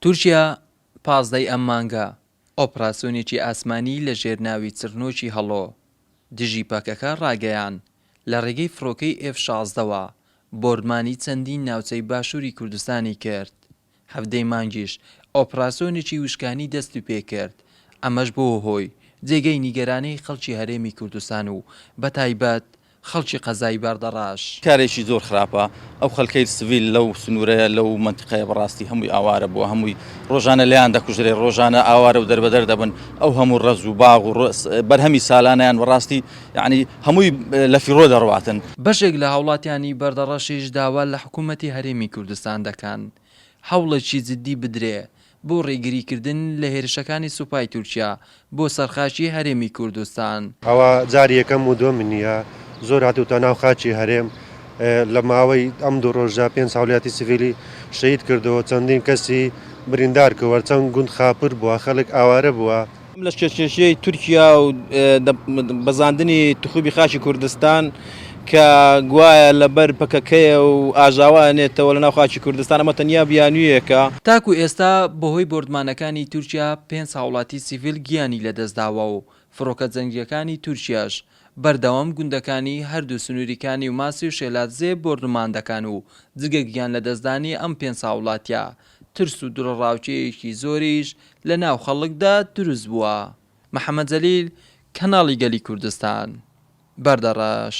تورکیا 15 ئەم مانگە ئۆپراسیۆنێکی ئاسمانی لە ژێرناوی چرنۆکی هەڵۆ دژی پەکەکە ڕاگەیان لە ڕێگەی فڕۆکەی F-16ەوە بۆردمانی چەندین ناوچەی باشووری کوردستانی کرد. هەفتەی مانگیش ئۆپراسیۆنێکی وشکانی دەست و پێ کرد. ئەمەش بۆ هۆی جێگەی نیگەرانەی خەڵکی هەرێمی کوردستان و بەتایبەت خەڵکی قەزای بەردەڕەش. کارێکی زۆر خراپە. ئەو خەڵکەی سڤیل لەو سنوورەیە لەو منتیقەیە بەڕاستی هەمووی ئاوارە بووە، هەمووی ڕۆژانە لەیان دەکوژرێ، ڕۆژانە ئاوارە و دەربەدەر دەبن. ئەو هەموو ڕەز و باغ و بەرهەمی سالانیان بەڕاستی یعنی هەمووی لە فیڕۆ دەڕواتن. بەشێک لە هاوڵاتیانی بەردەڕەشیش داوا لە حکوومەتی هەرێمی کوردستان دەکەن هەوڵێکی جددی بدرێ بۆ ڕێگریکردن لە هێرشەکانی سوپای تورکیا بۆ سەرخاشی هەرێمی کوردستان. ئەوە جاری یەکەم و دووەم نییە، زۆر هاتووتە ناو خاچی هەرێم. لە ماوەی ئەم دوو ڕۆژە 5 هاوڵاتی سیڤیلی شەهید کردەوە، چەندین کەسی بریندار کردوە، چەند گوند خاپر بووە، خەڵک ئاوارە بووە. لە کێشەی تورکیا و بەزاندنی توخوبی خاچی کوردستان کە گوایە لەبەر پەکەکەیە و ئاژاوانێتەوە لە ناو خاچی کوردستان، ئەمە تەنیا بیانوویەکە. تاکو ئێستا بەهۆی بۆردمانەکانی تورکیا 5 هاوڵاتی سیڤیل گیانی لەدەستداوە و فڕۆکە جەنگیەکانی تورکیاش بەردەوام گوندەکانی هەردوو سنووریەکانی و ماسی و شێلاتزێ بۆردمان دەکەن و جگە گیان لەدەستدانی ئەم 5 هاوڵاتیە ترس و دوڕڕاوچەیەکی زۆریش لە ناو خەڵکدا دروست بووە. محەممەد جەلیل، کەناڵی گەلی کوردستان، بەردەڕەش.